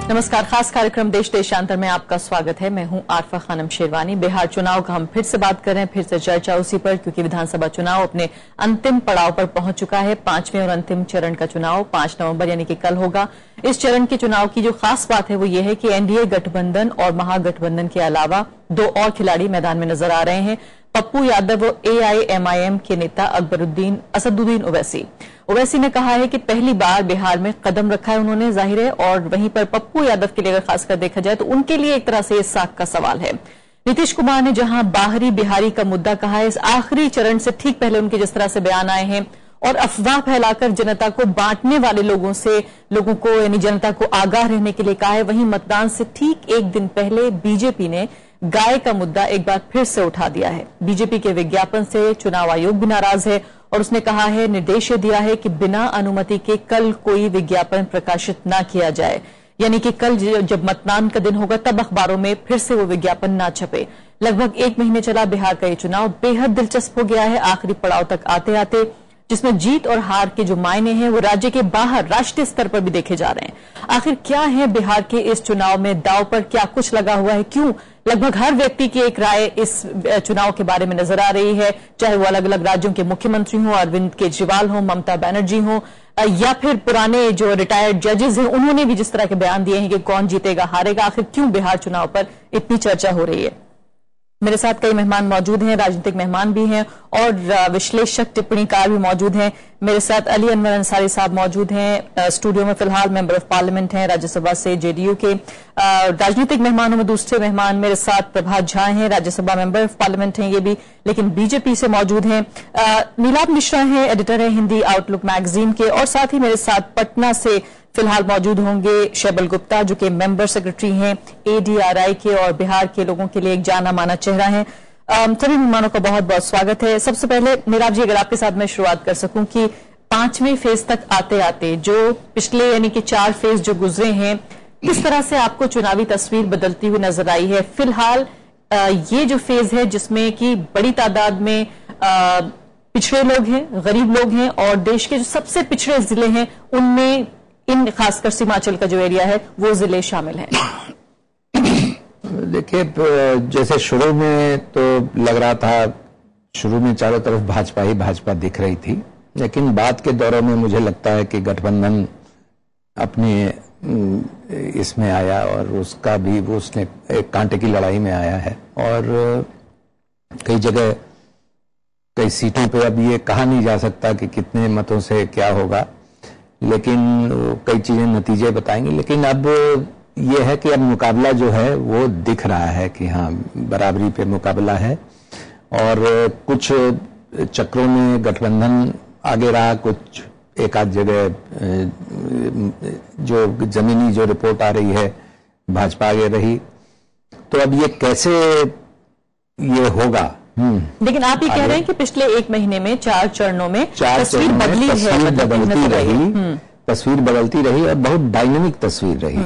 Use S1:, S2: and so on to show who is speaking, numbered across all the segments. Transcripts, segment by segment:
S1: नमस्कार। खास कार्यक्रम देश देशांतर में आपका स्वागत है। मैं हूं आरफा खानम शेरवानी। बिहार चुनाव का हम फिर से बात कर रहे हैं, फिर से चर्चा उसी पर, क्योंकि विधानसभा चुनाव अपने अंतिम पड़ाव पर पहुंच चुका है। 5वें और अंतिम चरण का चुनाव 5 नवंबर यानी कि कल होगा। इस चरण के चुनाव की जो खास बात है वो ये है कि एनडीए गठबंधन और महागठबंधन के अलावा 2 और खिलाड़ी मैदान में नजर आ रहे हैं। पप्पू यादव और एआईएमआईएम के नेता असदुद्दीन ओवैसी ने कहा है कि पहली बार बिहार में कदम रखा है उन्होंने, जाहिर है। और वहीं पर पप्पू यादव के लिए अगर खासकर देखा जाए तो उनके लिए एक तरह से ये साख का सवाल है। नीतीश कुमार ने जहां बाहरी बिहारी का मुद्दा कहा है, इस आखिरी चरण से ठीक पहले उनके जिस तरह से बयान आए हैं और अफवाह फैलाकर जनता को बांटने वाले लोगों को यानी जनता को आगाह रहने के लिए कहा है, वहीं मतदान से ठीक एक दिन पहले बीजेपी ने गाय का मुद्दा एक बार फिर से उठा दिया है। बीजेपी के विज्ञापन से चुनाव आयोग भी नाराज है और उसने कहा है, निर्देश दिया है कि बिना अनुमति के कल कोई विज्ञापन प्रकाशित न किया जाए, यानी कि कल जब मतदान का दिन होगा तब अखबारों में फिर से वो विज्ञापन ना छपे। लगभग 1 महीने चला बिहार का ये चुनाव बेहद दिलचस्प हो गया है, आखिरी पड़ाव तक आते आते, जिसमें जीत और हार के जो मायने हैं वो राज्य के बाहर राष्ट्रीय स्तर पर भी देखे जा रहे हैं। आखिर क्या है बिहार के इस चुनाव में, दांव पर क्या कुछ लगा हुआ है, क्यों लगभग हर व्यक्ति की एक राय इस चुनाव के बारे में नजर आ रही है, चाहे वो अलग अलग राज्यों के मुख्यमंत्री हों, अरविंद केजरीवाल हों, ममता बनर्जी हों, या फिर पुराने जो रिटायर्ड जजेस हैं उन्होंने भी जिस तरह के बयान दिए हैं कि कौन जीतेगा हारेगा। आखिर क्यों बिहार चुनाव पर इतनी चर्चा हो रही है। मेरे साथ कई मेहमान मौजूद हैं, राजनीतिक मेहमान भी हैं और विश्लेषक टिप्पणीकार भी मौजूद हैं। मेरे साथ अली अनवर अंसारी साहब मौजूद हैं, स्टूडियो में फिलहाल मेंबर ऑफ पार्लियामेंट हैं राज्यसभा से जेडीयू के। राजनीतिक मेहमानों में दूसरे मेहमान मेरे साथ प्रभात झा हैं, राज्यसभा मेंबर ऑफ पार्लियामेंट हैं ये भी, लेकिन बीजेपी से मौजूद हैं। नीलाभ मिश्रा हैं, एडिटर हैं हिंदी आउटलुक मैगजीन के, और साथ ही मेरे साथ पटना से फिलहाल मौजूद होंगे शैबल गुप्ता, जो कि मेंबर सेक्रेटरी हैं एडीआरआई के और बिहार के लोगों के लिए एक जाना माना चेहरा है। सभी मेहमानों का बहुत बहुत स्वागत है। सबसे पहले नीलाभ जी, अगर आपके साथ मैं शुरुआत कर सकूं कि 5वें फेज तक आते आते जो पिछले यानी कि 4 फेज जो गुजरे हैं, किस तरह से आपको चुनावी तस्वीर बदलती हुई नजर आई है? फिलहाल ये जो फेज है जिसमें कि बड़ी तादाद में पिछड़े लोग हैं, गरीब लोग हैं और देश के जो सबसे पिछड़े जिले हैं उनमें इन खासकर सीमांचल का जो एरिया है वो जिले शामिल हैं।
S2: देखिए, जैसे शुरू में तो लग रहा था, शुरू में चारों तरफ भाजपा ही भाजपा दिख रही थी, लेकिन बाद के दौरों में मुझे लगता है कि गठबंधन अपने इसमें आया और उसका भी उसने एक कांटे की लड़ाई में आया है और कई जगह कई सीटों पे अब ये कहा नहीं जा सकता कि कितने मतों से क्या होगा, लेकिन कई चीजें नतीजे बताएंगी। लेकिन अब ये है कि अब मुकाबला जो है वो दिख रहा है कि हाँ, बराबरी पे मुकाबला है और कुछ चक्रों में गठबंधन आगे रहा, कुछ एक आध जगह जो जमीनी जो रिपोर्ट आ रही है भाजपा आगे रही। तो अब ये कैसे ये होगा,
S1: लेकिन आप ये कह रहे हैं कि पिछले 1 महीने में 4 चरणों में तस्वीर बदली है,
S2: तस्वीर बदलती रही और बहुत डायनेमिक तस्वीर रही।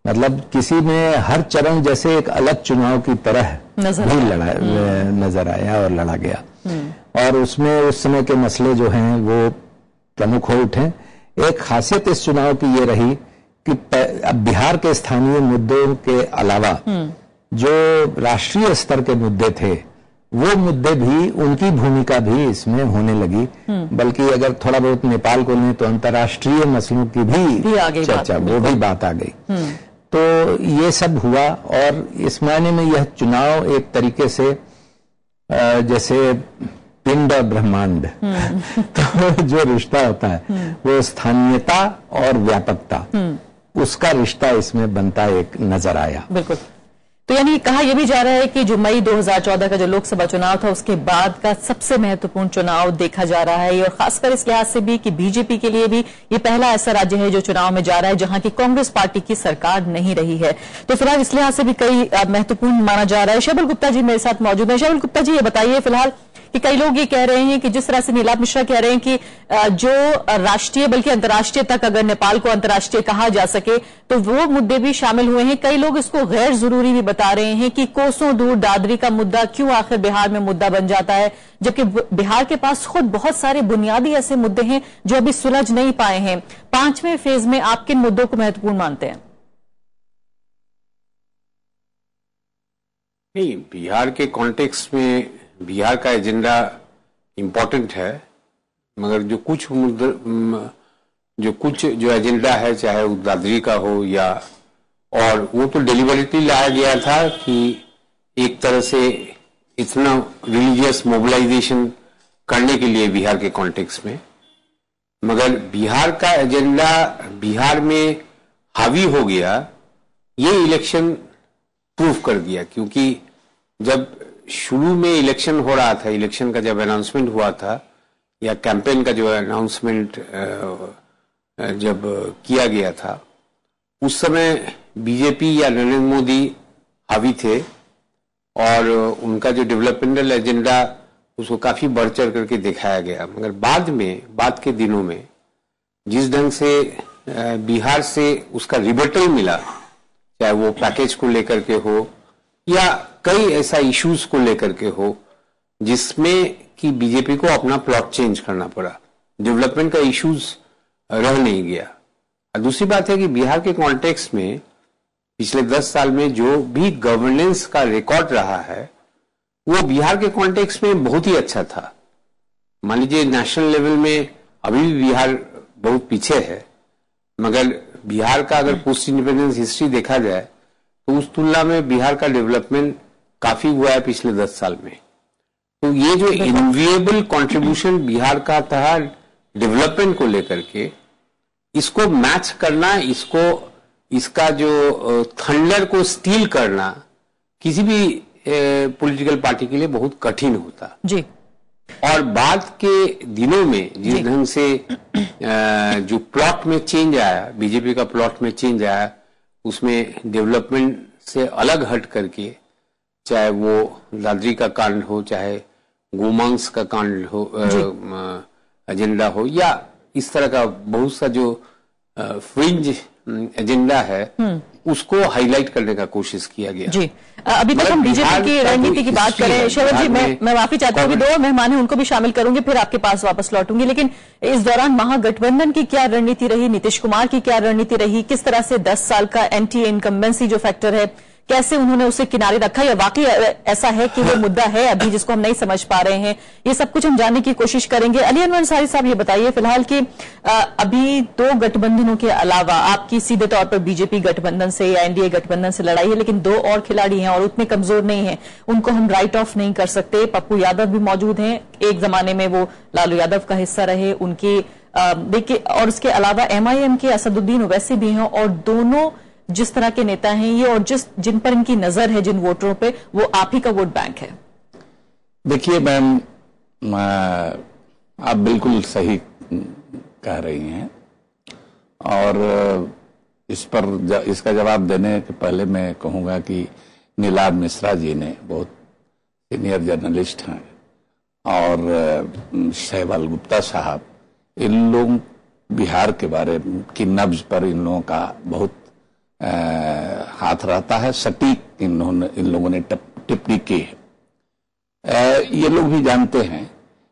S2: मतलब किसी में हर चरण जैसे एक अलग चुनाव की तरह नजर आया और लड़ा गया और उसमें उस समय के मसले जो हैं वो प्रमुख हो उठे। एक खासियत इस चुनाव की ये रही कि अब बिहार के स्थानीय मुद्दों के अलावा जो राष्ट्रीय स्तर के मुद्दे थे वो मुद्दे भी, उनकी भूमिका भी इसमें होने लगी। बल्कि अगर थोड़ा बहुत नेपाल को लें तो अंतर्राष्ट्रीय मसलों की भी चर्चा, वो भी बात आ गई। तो ये सब हुआ और इस मायने में यह चुनाव एक तरीके से जैसे पिंड और ब्रह्मांड तो जो रिश्ता होता है वो स्थानीयता और व्यापकता, उसका रिश्ता इसमें बनता एक नजर आया।
S1: बिल्कुल। तो यानी कहा यह भी जा रहा है कि जो मई 2014 का जो लोकसभा चुनाव था उसके बाद का सबसे महत्वपूर्ण चुनाव देखा जा रहा है, और खासकर इस लिहाज से भी कि बीजेपी के लिए भी ये पहला ऐसा राज्य है जो चुनाव में जा रहा है जहां की कांग्रेस पार्टी की सरकार नहीं रही है। तो फिलहाल इस लिहाज से भी कई महत्वपूर्ण माना जा रहा है। शैबल गुप्ता जी मेरे साथ मौजूद है। शैबल गुप्ता जी, ये बताइए फिलहाल कि कई लोग ये कह रहे हैं कि जिस तरह से नीलाभ मिश्रा कह रहे हैं कि जो राष्ट्रीय बल्कि अंतर्राष्ट्रीय तक अगर नेपाल को अंतर्राष्ट्रीय कहा जा सके तो वो मुद्दे भी शामिल हुए हैं। कई लोग इसको गैर जरूरी भी बता रहे हैं कि कोसों दूर दादरी का मुद्दा क्यों आखिर बिहार में मुद्दा बन जाता है, जबकि बिहार के पास खुद बहुत सारे बुनियादी ऐसे मुद्दे हैं जो अभी सुलझ नहीं पाए हैं। 5वें फेज में आप किन मुद्दों को महत्वपूर्ण मानते हैं?
S3: नहीं, बिहार के कॉन्टेक्स्ट में बिहार का एजेंडा इम्पोर्टेंट है, मगर जो कुछ एजेंडा है, चाहे वो दादरी का हो या और वो तो डेलिबरेटली लाया गया था कि एक तरह से इतना रिलीजियस मोबिलाइजेशन करने के लिए बिहार के कॉन्टेक्स्ट में, मगर बिहार का एजेंडा बिहार में हावी हो गया, ये इलेक्शन प्रूव कर दिया। क्योंकि जब शुरू में इलेक्शन हो रहा था, इलेक्शन का जब अनाउंसमेंट हुआ था या कैंपेन का जो अनाउंसमेंट जब किया गया था, उस समय बीजेपी या नरेंद्र मोदी हावी थे और उनका जो डेवलपमेंटल एजेंडा उसको काफी बढ़ चढ़ करके दिखाया गया। मगर बाद के दिनों में जिस ढंग से बिहार से उसका रिबटल मिला, चाहे वो पैकेज को लेकर के हो या कई ऐसा इश्यूज को लेकर के हो, जिसमें कि बीजेपी को अपना प्लॉट चेंज करना पड़ा, डेवलपमेंट का इश्यूज रह नहीं गया। और दूसरी बात है कि बिहार के कॉन्टेक्स्ट में पिछले 10 साल में जो भी गवर्नेंस का रिकॉर्ड रहा है, वो बिहार के कॉन्टेक्स्ट में बहुत ही अच्छा था। मान लीजिए नेशनल लेवल में अभी भी बिहार बहुत पीछे है, मगर बिहार का अगर पोस्ट इंडिपेंडेंस हिस्ट्री देखा जाए तो उस तुलना में बिहार का डेवलपमेंट काफी हुआ है पिछले 10 साल में। तो ये जो इनविएबल कंट्रीब्यूशन बिहार का था डेवलपमेंट को लेकर के, इसको मैच करना, इसका जो थंडर को स्टील करना किसी भी पॉलिटिकल पार्टी के लिए बहुत कठिन होता जी। और बाद के दिनों में जिस ढंग से जो प्लॉट में चेंज आया, बीजेपी का प्लॉट में चेंज आया, उसमें डेवलपमेंट से अलग हट करके, चाहे वो दादरी का कांड हो, चाहे गोमांस का कांड हो, एजेंडा हो, या इस तरह का बहुत सा जो फ्रिंज एजेंडा है, उसको हाईलाइट करने का कोशिश किया गया जी।
S1: अभी तक हम बीजेपी की रणनीति की बात करें, शरद जी, मैं माफी चाहता हूँ कि 2 मेहमान हैं, उनको भी शामिल करूंगी, फिर आपके पास वापस लौटूंगी। लेकिन इस दौरान महागठबंधन की क्या रणनीति रही, नीतीश कुमार की क्या रणनीति रही, किस तरह से 10 साल का एंटी इनकम्बेंसी जो फैक्टर है, कैसे उन्होंने उसे किनारे रखा, या वाकई ऐसा है कि वो मुद्दा है अभी जिसको हम नहीं समझ पा रहे हैं, ये सब कुछ हम जानने की कोशिश करेंगे। अली अनवर अंसारी साहब, ये बताइए फिलहाल कि अभी 2 गठबंधनों के अलावा आपकी सीधे तौर पर बीजेपी गठबंधन से या एनडीए गठबंधन से लड़ाई है, लेकिन 2 और खिलाड़ी हैं और उतने कमजोर नहीं है, उनको हम राइट ऑफ नहीं कर सकते। पप्पू यादव भी मौजूद हैं, एक जमाने में वो लालू यादव का हिस्सा रहे, उनकी देखिए, और उसके अलावा एमआईएम के असदुद्दीन ओवैसी भी हैं, और दोनों जिस तरह के नेता हैं ये, और जिन पर इनकी नजर है, जिन वोटरों पे, वो आप ही का वोट बैंक है।
S4: देखिए मैम, आप बिल्कुल सही कह रही हैं, और इस पर इसका जवाब देने के पहले मैं कहूंगा कि नीलाद मिश्रा जी ने, बहुत सीनियर जर्नलिस्ट हैं, और शैवाल गुप्ता साहब, इन लोग बिहार के बारे की नब्ज पर इन लोगों का बहुत हाथ रहता है, सटीक इन लोगों ने टिप्पणी की है। ये लोग भी जानते हैं।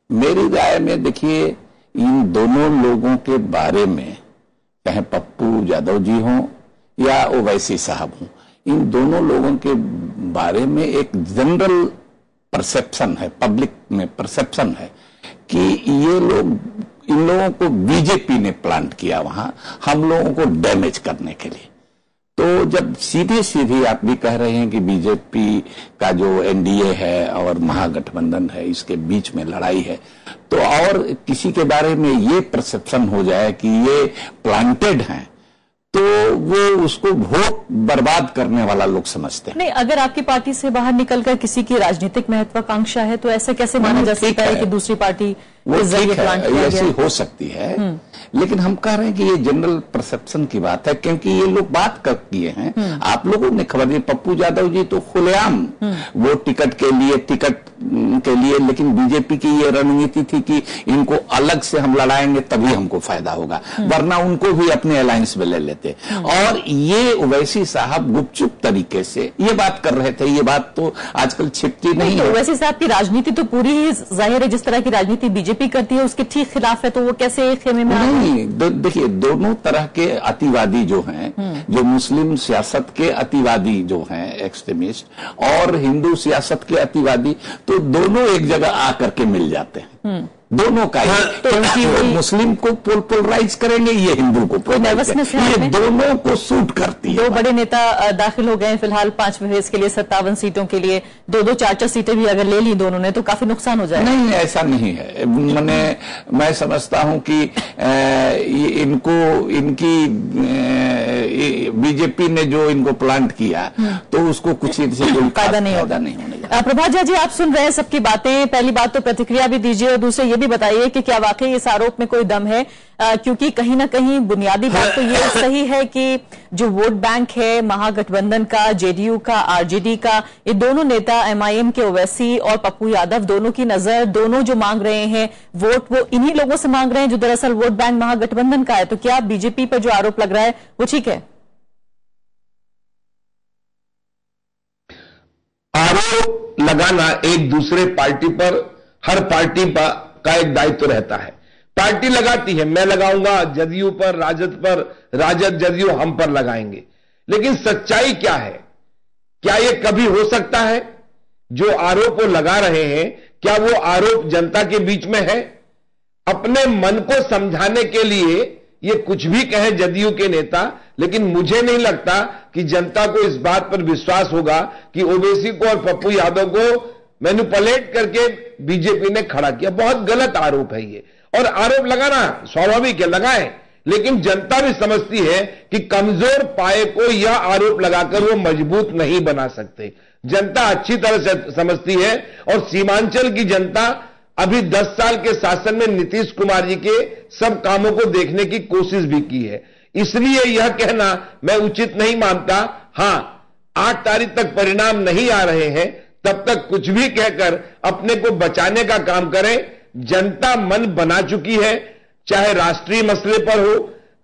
S4: मेरी राय में देखिए, इन दोनों लोगों के बारे में, चाहे पप्पू यादव जी हों या ओवैसी साहब हों, इन दोनों लोगों के बारे में एक जनरल परसेप्शन है, पब्लिक में परसेप्शन है कि ये लोग, इन लोगों को बीजेपी ने प्लांट किया वहां हम लोगों को डैमेज करने के लिए। तो जब सीधी आप भी कह रहे हैं कि बीजेपी का जो एनडीए है और महागठबंधन है, इसके बीच में लड़ाई है, तो और किसी के बारे में ये परसेप्शन हो जाए कि ये प्लांटेड हैं, तो वो उसको वोट बर्बाद करने वाला लोग समझते हैं।
S1: नहीं, अगर आपकी पार्टी से बाहर निकलकर किसी की राजनीतिक महत्वाकांक्षा है, तो ऐसे कैसे माना जा सकता है कि दूसरी पार्टी
S4: वो ठीक है, ऐसी हो सकती है, लेकिन हम कह रहे हैं कि ये जनरल परसेप्शन की बात है, क्योंकि ये लोग बात कर किए हैं। आप लोगों ने खबर दी, पप्पू यादव जी तो खुलेआम वो टिकट के लिए, लेकिन बीजेपी की ये रणनीति थी कि इनको अलग से हम लड़ाएंगे तभी हमको फायदा होगा, वरना उनको भी अपने अलायंस में ले लेते। और ये ओवैसी साहब गुपचुप तरीके से ये बात कर रहे थे, ये बात तो आजकल छिपती नहीं है।
S1: ओवैसी साहब की राजनीति तो पूरी ही जाहिर है, जिस तरह की राजनीति बीजेपी बीजेपी करती है उसके ठीक खिलाफ है, तो वो कैसे एक खेमे में
S4: नहीं? देखिए, दोनों तरह के अतिवादी जो हैं, जो मुस्लिम सियासत के अतिवादी जो हैं एक्सट्रीमिस्ट, और हिंदू सियासत के अतिवादी, तो दोनों एक जगह आकर के मिल जाते हैं, दोनों का ही। क्योंकि वो मुस्लिम को पोलराइज करेंगे, ये हिंदू को पोलराइज करेंगे, ये दोनों को सूट करती है।
S1: दो बड़े नेता दाखिल हो गए फिलहाल 5वें फेज के लिए 57 सीटों के लिए, 2-2, 4-4 सीटें भी अगर ले ली दोनों ने तो काफी नुकसान हो जाएगा।
S4: नहीं, ऐसा नहीं है। मैं समझता हूं कि इनकी बीजेपी ने जो इनको प्लांट किया तो उसको कुछ इनसे कोई फायदा नहीं होने।
S1: प्रभात जी, आप सुन रहे हैं सबकी बातें, पहली बात तो प्रतिक्रिया भी दीजिए और दूसरे ये भी बताइए कि क्या वाकई इस आरोप में कोई दम है, क्योंकि कहीं ना कहीं बुनियादी बात तो ये सही है कि जो वोट बैंक है महागठबंधन का, जेडीयू का, आरजेडी का, ये दोनों नेता एमआईएम के ओवैसी और पप्पू यादव, दोनों की नजर, दोनों जो मांग रहे हैं वोट वो इन्हीं लोगों से मांग रहे हैं जो दरअसल वोट बैंक महागठबंधन का है। तो क्या बीजेपी पर जो आरोप लग रहा है वो ठीक है?
S5: आरोप लगाना एक दूसरे पार्टी पर, हर पार्टी का एक दायित्व रहता है। पार्टी लगाती है, मैं लगाऊंगा जदयू पर, राजद पर, राजद जदयू हम पर लगाएंगे, लेकिन सच्चाई क्या है? क्या यह कभी हो सकता है जो आरोप वो लगा रहे हैं, क्या वो आरोप जनता के बीच में है? अपने मन को समझाने के लिए ये कुछ भी कहे जदयू के नेता, लेकिन मुझे नहीं लगता कि जनता को इस बात पर विश्वास होगा कि ओवैसी को और पप्पू यादव को मैनिपुलेट करके बीजेपी ने खड़ा किया। बहुत गलत आरोप है ये, और आरोप लगाना स्वाभाविक है, लगाएं, लेकिन जनता भी समझती है कि कमजोर पाए को यह आरोप लगाकर वो मजबूत नहीं बना सकते। जनता अच्छी तरह से समझती है, और सीमांचल की जनता अभी 10 साल के शासन में नीतीश कुमार जी के सब कामों को देखने की कोशिश भी की है। इसलिए यह कहना मैं उचित नहीं मानता। हां, 8 तारीख तक परिणाम नहीं आ रहे हैं, तब तक कुछ भी कहकर अपने को बचाने का काम करें। जनता मन बना चुकी है, चाहे राष्ट्रीय मसले पर हो,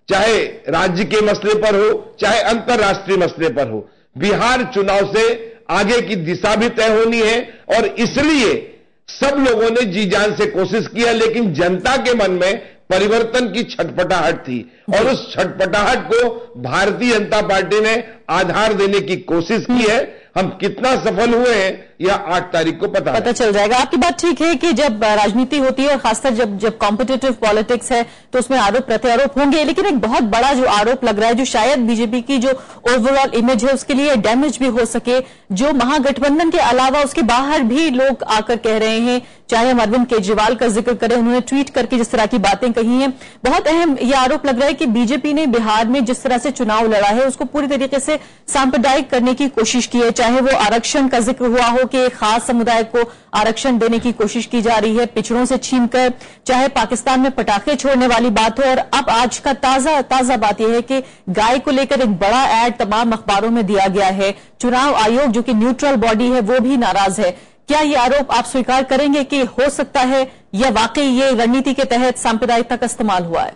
S5: चाहे राज्य के मसले पर हो, चाहे अंतर्राष्ट्रीय मसले पर हो। बिहार चुनाव से आगे की दिशा भी तय होनी है, और इसलिए सब लोगों ने जी जान से कोशिश की है, लेकिन जनता के मन में परिवर्तन की छटपटाहट थी, और उस छटपटाहट को भारतीय जनता पार्टी ने आधार देने की कोशिश की है। हम कितना सफल हुए हैं यह 8 तारीख को पता
S1: चल जाएगा। आपकी बात ठीक है कि जब राजनीति होती है और खासकर जब कॉम्पिटिटिव पॉलिटिक्स है तो उसमें आरोप प्रत्यारोप होंगे, लेकिन एक बहुत बड़ा जो आरोप लग रहा है, जो शायद बीजेपी की जो ओवरऑल इमेज है उसके लिए डैमेज भी हो सके, जो महागठबंधन के अलावा उसके बाहर भी लोग आकर कह रहे हैं, चाहे हम अरविंद केजरीवाल का जिक्र करें, उन्होंने ट्वीट करके जिस तरह की बातें कही हैं। बहुत अहम यह आरोप लग रहा है कि बीजेपी ने बिहार में जिस तरह से चुनाव लड़ा है उसको पूरी तरीके से सांप्रदायिक करने की कोशिश की है, चाहे वो आरक्षण का जिक्र हुआ हो कि एक खास समुदाय को आरक्षण देने की कोशिश की जा रही है पिछड़ों से छीनकर, चाहे पाकिस्तान में पटाखे छोड़ने वाली बात हो, और अब आज का ताजा बात यह है कि गाय को लेकर एक बड़ा ऐड तमाम अखबारों में दिया गया है। चुनाव आयोग जो कि न्यूट्रल बॉडी है वो भी नाराज है। क्या ये आरोप आप स्वीकार करेंगे कि हो सकता है या वाकई ये रणनीति के तहत सांप्रदायिकता का इस्तेमाल हुआ है?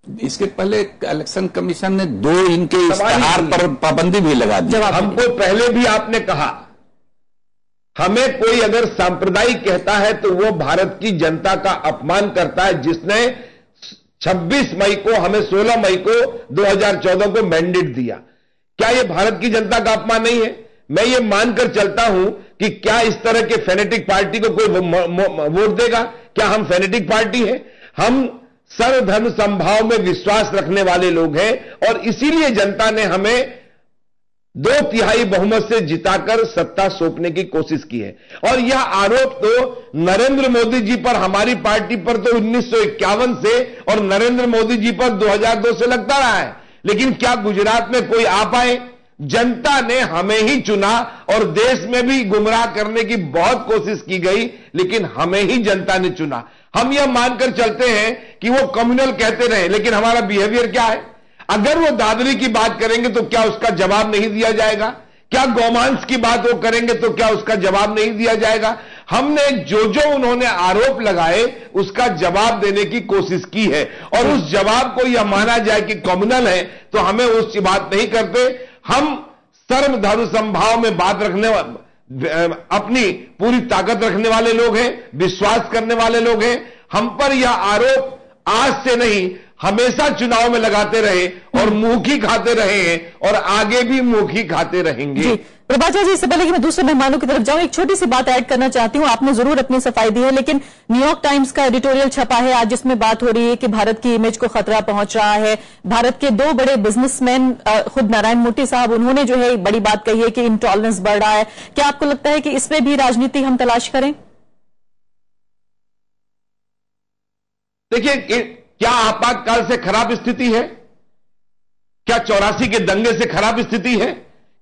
S4: इसके पहले इलेक्शन कमीशन ने 2 इनके इश्तेहार पर पाबंदी भी लगा दी।
S5: हमको पहले भी आपने कहा, हमें कोई अगर सांप्रदायिक कहता है तो वो भारत की जनता का अपमान करता है, जिसने 26 मई को, हमें 16 मई को 2014 को मैंडेट दिया। क्या ये भारत की जनता का अपमान नहीं है? मैं ये मानकर चलता हूं कि क्या इस तरह के फेनेटिक पार्टी को कोई वोट देगा? क्या हम फेनेटिक पार्टी हैं? हम सर्वधर्म समभाव में विश्वास रखने वाले लोग हैं, और इसीलिए जनता ने हमें 2/3 बहुमत से जिताकर सत्ता सौंपने की कोशिश की है। और यह आरोप तो नरेंद्र मोदी जी पर, हमारी पार्टी पर तो 1951 से और नरेंद्र मोदी जी पर 2002 से लगता रहा है, लेकिन क्या गुजरात में कोई आ पाए? जनता ने हमें ही चुना, और देश में भी गुमराह करने की बहुत कोशिश की गई, लेकिन हमें ही जनता ने चुना। हम यह मानकर चलते हैं कि वो कम्युनल कहते रहे, लेकिन हमारा बिहेवियर क्या है? अगर वो दादरी की बात करेंगे तो क्या उसका जवाब नहीं दिया जाएगा? क्या गौमांस की बात वो करेंगे तो क्या उसका जवाब नहीं दिया जाएगा? हमने जो उन्होंने आरोप लगाए उसका जवाब देने की कोशिश की है, और उस जवाब को यह माना जाए कि कम्युनल है तो हमें उसकी बात नहीं करते। हम सर्व धर्म समभाव में बात रखने, अपनी पूरी ताकत रखने वाले लोग हैं, विश्वास करने वाले लोग हैं। हम पर यह आरोप आज से नहीं हमेशा चुनाव में लगाते रहे और मुंह खाते रहे हैं और आगे भी मुंह खाते रहेंगे।
S1: प्रभात जी, इससे पहले कि मैं दूसरे मेहमानों की तरफ जाऊं, एक छोटी सी बात ऐड करना चाहती हूं। आपने जरूर अपनी सफाई दी है, लेकिन न्यूयॉर्क टाइम्स का एडिटोरियल छपा है आज, जिसमें बात हो रही है कि भारत की इमेज को खतरा पहुंच रहा है। भारत के दो बड़े बिजनेसमैन, खुद नारायण मूर्ति साहब, उन्होंने जो है बड़ी बात कही है कि इंटॉलरेंस बढ़ रहा है। क्या आपको लगता है कि इसमें भी राजनीति हम तलाश करें?
S5: देखिए, क्या आपातकाल से खराब स्थिति है? क्या 84 के दंगे से खराब स्थिति है?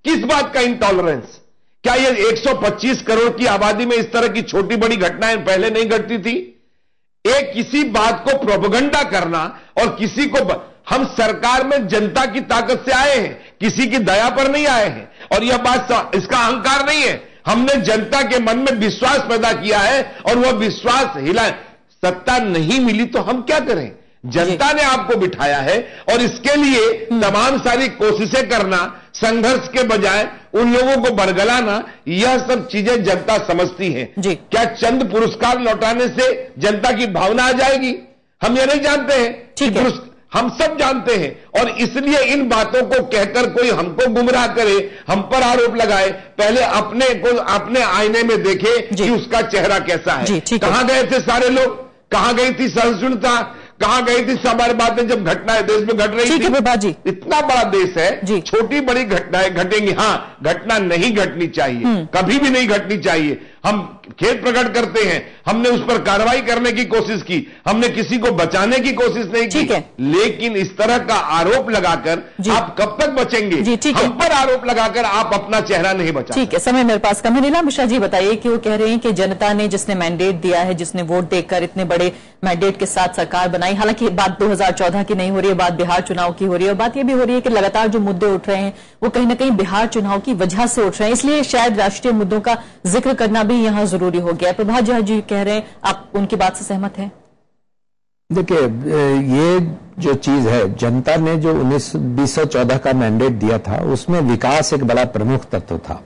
S5: किस बात का इंटॉलरेंस? क्या ये 125 करोड़ की आबादी में इस तरह की छोटी बड़ी घटनाएं पहले नहीं घटती थी? एक किसी बात को प्रोपेगेंडा करना और किसी को हम सरकार में जनता की ताकत से आए हैं, किसी की दया पर नहीं आए हैं। और यह बात, इसका अहंकार नहीं है, हमने जनता के मन में विश्वास पैदा किया है और वह विश्वास हिला। सत्ता नहीं मिली तो हम क्या करें? जनता ने आपको बिठाया है और इसके लिए तमाम सारी कोशिशें करना, संघर्ष के बजाय उन लोगों को बरगलाना, यह सब चीजें जनता समझती है। क्या चंद पुरस्कार लौटाने से जनता की भावना आ जाएगी? हम ये नहीं जानते हैं, हम सब जानते हैं। और इसलिए इन बातों को कहकर कोई हमको गुमराह करे, हम पर आरोप लगाए, पहले अपने को अपने आईने में देखे कि उसका चेहरा कैसा है। कहां गए थे सारे लोग? कहां गई थी सहिष्णुता? कहां गई थी हमारी बातें जब घटनाएं देश में घट रही थी? इतना बड़ा देश है, छोटी बड़ी घटनाएं घटेंगी। हां, घटना नहीं घटनी चाहिए, कभी भी नहीं घटनी चाहिए। हम खेद प्रकट करते हैं, हमने उस पर कार्रवाई करने की कोशिश की, हमने किसी को बचाने की कोशिश नहीं की। लेकिन इस तरह का आरोप लगाकर आप कब तक बचेंगे? हम पर आरोप लगाकर आप अपना चेहरा नहीं बचा।
S1: ठीक है, समय मेरे पास कम है। नीला मिश्रा जी बताइए कि वो कह रहे हैं कि जनता ने, जिसने मैंडेट दिया है, जिसने वोट देकर इतने बड़े मैंडेट के साथ सरकार बनाई, हालांकि बात 2014 की नहीं हो रही है, बात बिहार चुनाव की हो रही है। और बात यह भी हो रही है कि लगातार जो मुद्दे उठ रहे हैं वो कहीं ना कहीं बिहार चुनाव की वजह से उठ रहे हैं, इसलिए शायद राष्ट्रीय मुद्दों का जिक्र करना भी यहां जरूरी हो गया है। प्रभात जी कह रहे हैं, आप उनकी बात से सहमत हैं?
S2: देखिए, ये जो चीज है, जनता ने जो 2014 का मैंडेट दिया था, उसमें विकास एक बड़ा प्रमुख तत्व था।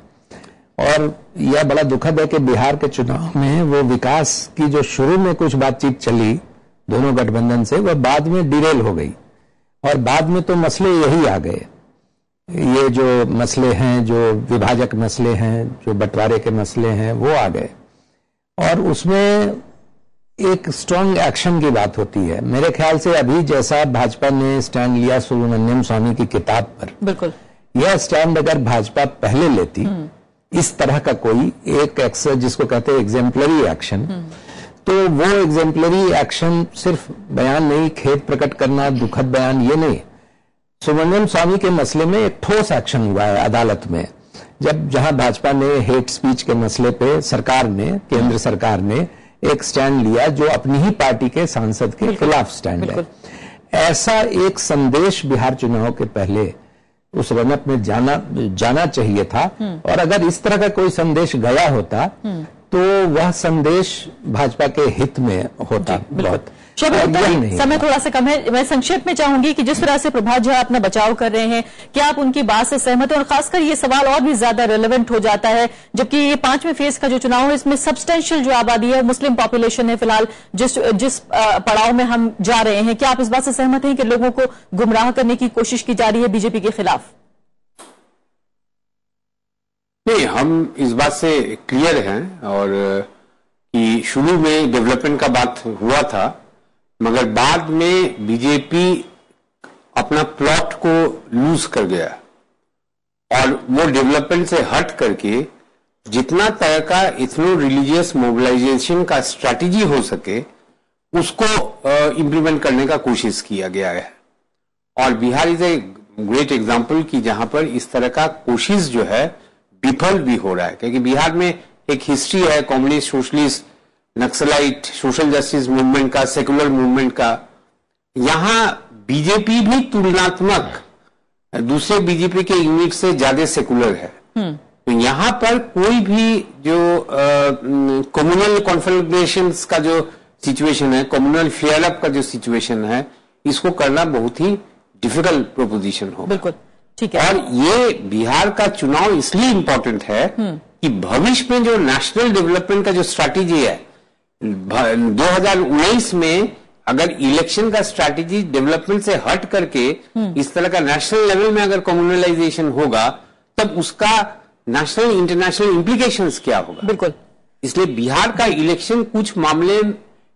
S2: और यह बड़ा दुखद है कि बिहार के चुनाव में वो विकास की जो शुरू में कुछ बातचीत चली दोनों गठबंधन से, वह बाद में डिरेल हो गई। और बाद में तो मसले यही आ गए, ये जो मसले हैं, जो विभाजक मसले हैं, जो बंटवारे के मसले हैं, वो आ गए। और उसमें एक स्ट्रांग एक्शन की बात होती है। मेरे ख्याल से अभी जैसा भाजपा ने स्टैंड लिया सुब्रमण्यम स्वामी की किताब पर, बिल्कुल यह स्टैंड अगर भाजपा पहले लेती, इस तरह का कोई एक एक्शन जिसको कहते हैं एग्जेम्पलरी एक्शन, तो वो एग्जेम्पलरी एक्शन सिर्फ बयान नहीं, खेद प्रकट करना, दुखद बयान, ये नहीं। सुब्रमण्यम स्वामी के मसले में एक ठोस एक्शन हुआ है अदालत में, जहां भाजपा ने हेट स्पीच के मसले पे सरकार ने, केंद्र सरकार ने एक स्टैंड लिया जो अपनी ही पार्टी के सांसद के खिलाफ स्टैंड है। ऐसा एक संदेश बिहार चुनाव के पहले उस रनअप में जाना चाहिए था। और अगर इस तरह का कोई संदेश गया होता तो वह संदेश भाजपा के हित में होता। बहुत
S1: समय थोड़ा सा कम है, मैं संक्षेप में चाहूंगी कि जिस तरह से प्रभात जी अपना बचाव कर रहे हैं, क्या आप उनकी बात से सहमत हैं? और खासकर ये सवाल और भी ज्यादा रेलेवेंट हो जाता है जबकि ये 5वें फेज का जो चुनाव है, इसमें सब्सटेंशियल जो आबादी है, मुस्लिम पॉपुलेशन है फिलहाल जिस पड़ाव में हम जा रहे हैं। क्या आप इस बात से सहमत हैं कि लोगों को गुमराह करने की कोशिश की जा रही है बीजेपी के खिलाफ?
S3: नहीं, हम इस बात से क्लियर हैं और कि शुरू में डेवलपमेंट का बात हुआ था, मगर बाद में बीजेपी अपना प्लॉट को लूज कर गया और वो डेवलपमेंट से हट करके जितना तरह का इथनो रिलीजियस मोबिलाइजेशन का स्ट्रैटेजी हो सके उसको इम्प्लीमेंट करने का कोशिश किया गया है। और Bihar is a great example कि जहां पर इस तरह का कोशिश जो है विफल भी हो रहा है, क्योंकि बिहार में एक हिस्ट्री है communist, socialist, naxalite, social justice movement का, सेकुलर मूवमेंट का। यहां बीजेपी भी तुलनात्मक दूसरे बीजेपी के यूनिट से ज्यादा सेकुलर है। तो यहां पर कोई भी जो कम्युनल कॉन्फ्रेगरेशंस का जो सिचुएशन है, कम्युनल फेयर अप का जो सिचुएशन है, इसको करना बहुत ही डिफिकल्ट प्रोपोजिशन हो।
S1: बिल्कुल ठीक है।
S3: और ये बिहार का चुनाव इसलिए इंपॉर्टेंट है कि भविष्य में जो नेशनल डेवलपमेंट का जो स्ट्रैटेजी है, 2019 में अगर इलेक्शन का स्ट्रैटेजी डेवलपमेंट से हट करके इस तरह का नेशनल लेवल में अगर कम्युनलाइजेशन होगा, तब उसका नेशनल इंटरनेशनल इम्प्लीकेशंस क्या होगा।
S1: बिल्कुल,
S3: इसलिए बिहार का इलेक्शन कुछ मामले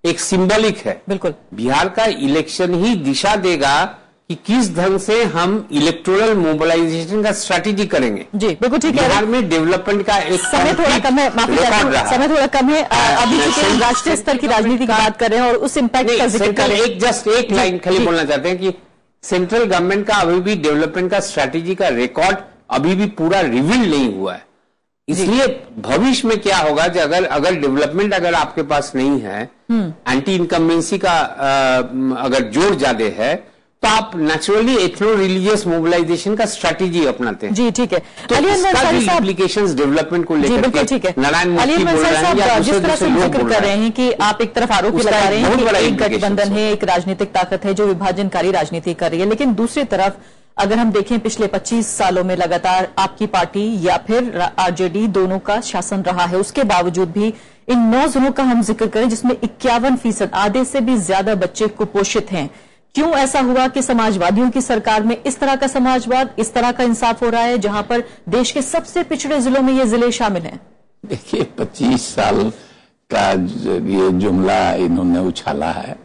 S3: एक सिंबॉलिक है।
S1: बिल्कुल,
S3: बिहार का इलेक्शन ही दिशा देगा कि किस ढंग से हम इलेक्टोरल मोबिलाइजेशन का स्ट्रैटेजी करेंगे।
S1: जी बिल्कुल ठीक है।
S3: बिहार में डेवलपमेंट का एक
S1: समय थोड़ा कम है, माफी चाहती हूं, समय थोड़ा कम है। अभी चूंकि राष्ट्रीय स्तर की राजनीति की बात कर रहे हैं और उस इम्पैक्ट का जिक्र कर रहे हैं।
S3: एक लाइन खाली बोलना चाहते हैं कि सेंट्रल गवर्नमेंट का अभी भी डेवलपमेंट का स्ट्रैटेजी का रिकॉर्ड अभी भी पूरा रिवील नहीं हुआ है। इसलिए भविष्य में क्या होगा कि अगर डेवलपमेंट अगर आपके पास नहीं है, एंटी इनकम्बेंसी का अगर जोर ज्यादा है, तो आप नेचुरली एथनो रिलीजियस मोबिलाइजेशन का स्ट्रैटेजी अपनाते हैं।
S1: जी ठीक है।
S3: तो इसका भी इम्प्लीकेशंस डेवलपमेंट को लेकर
S1: बिल्कुल ठीक है।
S3: नारायण मूर्ति बोल रहे हैं या
S1: जिस तरह से जिक्र कर रहे हैं कि आप एक तरफ आरोप लगा रहे हैं कि एक गठबंधन है, एक राजनीतिक ताकत है जो विभाजनकारी राजनीति कर रही है, लेकिन दूसरी तरफ अगर हम देखें पिछले 25 सालों में लगातार आपकी पार्टी या फिर आरजेडी दोनों का शासन रहा है, उसके बावजूद भी इन 9 जिलों का हम जिक्र करें जिसमें 51%, आधे से भी ज्यादा बच्चे कुपोषित हैं। क्यों ऐसा हुआ कि समाजवादियों की सरकार में इस तरह का समाजवाद, इस तरह का इंसाफ हो रहा है जहां पर देश के सबसे पिछड़े जिलों में ये जिले शामिल हैं?
S4: देखिए 25 साल का ये जुमला इन्होंने उछाला है,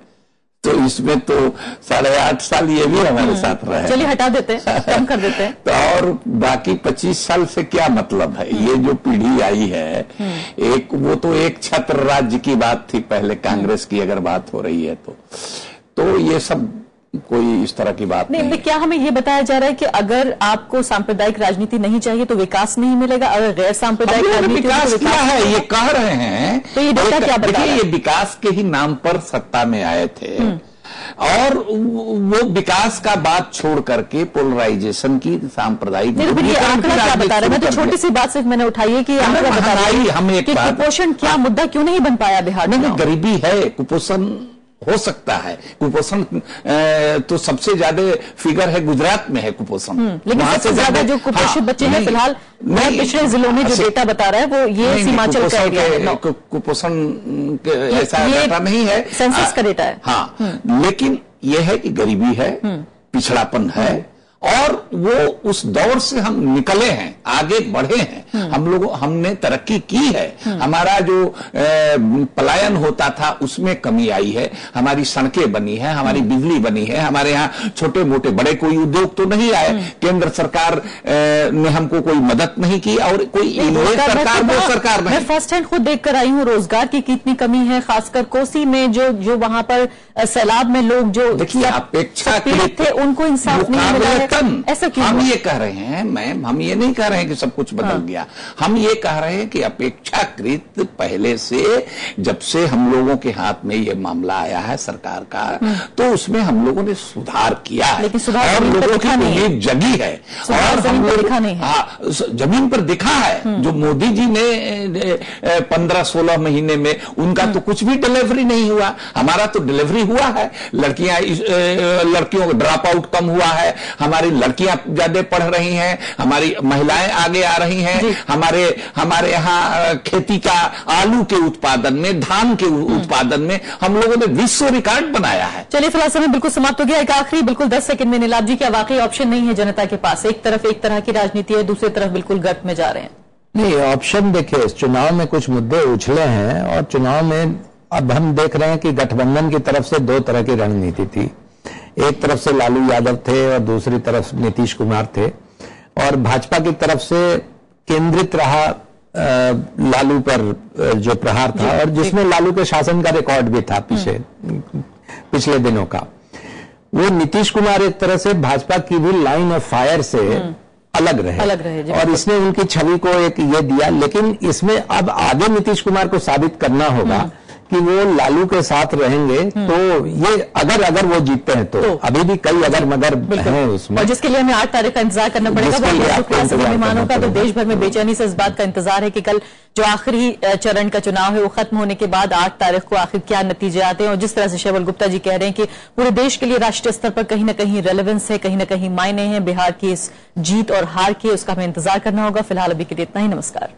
S4: तो इसमें तो 8.5 साल ये भी हमारे साथ रहे।
S1: चलिए हटा देते हैं, कम कर देते हैं।
S4: तो और बाकी 25 साल से क्या मतलब है? ये जो पीढ़ी आई है, एक वो तो एक छत्र राज्य की बात थी पहले, कांग्रेस की अगर बात हो रही है तो ये सब कोई इस तरह की बात नहीं।
S1: क्या हमें ये बताया जा रहा है कि अगर आपको सांप्रदायिक राजनीति नहीं चाहिए तो विकास नहीं मिलेगा, अगर गैर सांप्रदायिक राजनीति
S4: विकास क्या है ये कह रहे हैं,
S1: तो ये डेटा क्या बता रहा है?
S4: ये विकास के ही नाम पर सत्ता में आए थे और वो विकास का बात छोड़ करके पोलराइजेशन की सांप्रदायिक
S1: ये आंकड़ा क्या बता रहे हैं? मैं तो छोटी सी बात सिर्फ मैंने उठाई है कि आंकड़ा बता रहा है
S4: हम एक
S1: कुपोषण क्या मुद्दा क्यों नहीं बन पाया बिहार में?
S4: गरीबी है, कुपोषण हो सकता है, कुपोषण तो सबसे ज्यादा फिगर है गुजरात में है कुपोषण,
S1: लेकिन सबसे ज्यादा जो कुपोषित बच्चे हैं फिलहाल पिछले जिलों में जो डेटा बता रहा है वो ये हिमाचल का एरिया है।
S4: कुपोषण ऐसा डेटा नहीं है,
S1: सेंसस का डेटा है।
S4: हाँ, लेकिन यह है कि गरीबी है, पिछड़ापन है और वो उस दौर से हम निकले हैं, आगे बढ़े हैं, हमने तरक्की की है, हमारा जो पलायन होता था उसमें कमी आई है, हमारी सड़कें बनी है, हमारी बिजली बनी है, हमारे यहाँ छोटे मोटे बड़े कोई उद्योग तो नहीं आए, केंद्र सरकार ने हमको कोई मदद नहीं की और कोई सरकार वो सरकार नहीं।
S1: मैं फर्स्ट हैंड खुद देख कर आई हूँ रोजगार की कितनी कमी है, खासकर कोसी में जो वहां पर सैलाब में लोग जो
S4: देखिए अपेक्षाकृत
S1: थे उनको इंसाफ नहीं मिला है। ऐसा क्यों?
S4: हम ये कह रहे हैं मैम, हम ये नहीं कह रहे हैं कि सब कुछ बदल गया, हम ये कह रहे हैं कि अपेक्षाकृत पहले से जब से हम लोगों के हाथ में ये मामला आया है सरकार का, तो उसमें हम लोगों ने सुधार किया है,
S1: लेकिन सुधार
S4: और लोगों की उम्मीद जगी है और हम लोग
S1: दिखा नहीं है।
S4: जमीन पर दिखा है। जो मोदी जी ने 15-16 महीने में उनका तो कुछ भी डिलीवरी नहीं हुआ, हमारा तो डिलीवरी हुआ है। लड़कियों का ड्रॉप आउट कम हुआ है, हमारी लड़कियां ज्यादा पढ़ रही हैं, हमारी महिलाएं आगे आ रही हैं, हमारे यहाँ खेती का आलू के उत्पादन में, धान के उत्पादन में हम लोगों ने विश्व रिकॉर्ड बनाया है।
S1: चलिए फिलहाल समय बिल्कुल समाप्त हो गया। एक आखिरी बिल्कुल 10 सेकंड में नीलाभ जी, क्या वाकई ऑप्शन नहीं है जनता के पास? एक तरफ एक तरह की राजनीति है, दूसरी तरफ बिल्कुल गर्त में जा रहे हैं।
S2: नहीं, ऑप्शन देखिए, इस चुनाव में कुछ मुद्दे उछले हैं और चुनाव में अब हम देख रहे हैं कि गठबंधन की तरफ से 2 तरह की रणनीति थी। एक तरफ से लालू यादव थे और दूसरी तरफ नीतीश कुमार थे, और भाजपा की तरफ से केंद्रित रहा लालू पर जो प्रहार था, और जिसमें लालू के शासन का रिकॉर्ड भी था पिछले दिनों का। वो नीतीश कुमार एक तरह से भाजपा की भी लाइन ऑफ फायर से अलग रहे और इसने उनकी छवि को एक ये दिया। लेकिन इसमें अब आगे नीतीश कुमार को साबित करना होगा कि वो लालू के साथ रहेंगे, तो ये अगर वो जीतते हैं तो अभी भी कई अगर मगर हैं उसमें,
S1: और जिसके लिए हमें 8 तारीख का इंतजार करना पड़ेगा। मेहमानों का तो देश भर में बेचैनी से इस बात का इंतजार है कि कल जो आखिरी चरण का चुनाव है वो खत्म होने के बाद 8 तारीख को आखिर क्या नतीजे आते हैं। और जिस तरह से शैवल गुप्ता जी कह रहे हैं कि पूरे देश के लिए राष्ट्रीय स्तर पर कहीं ना कहीं रेलेवेंस है, कहीं ना कहीं मायने हैं बिहार की इस जीत और हार के, उसका हमें इंतजार करना होगा। फिलहाल अभी के लिए इतना ही, नमस्कार।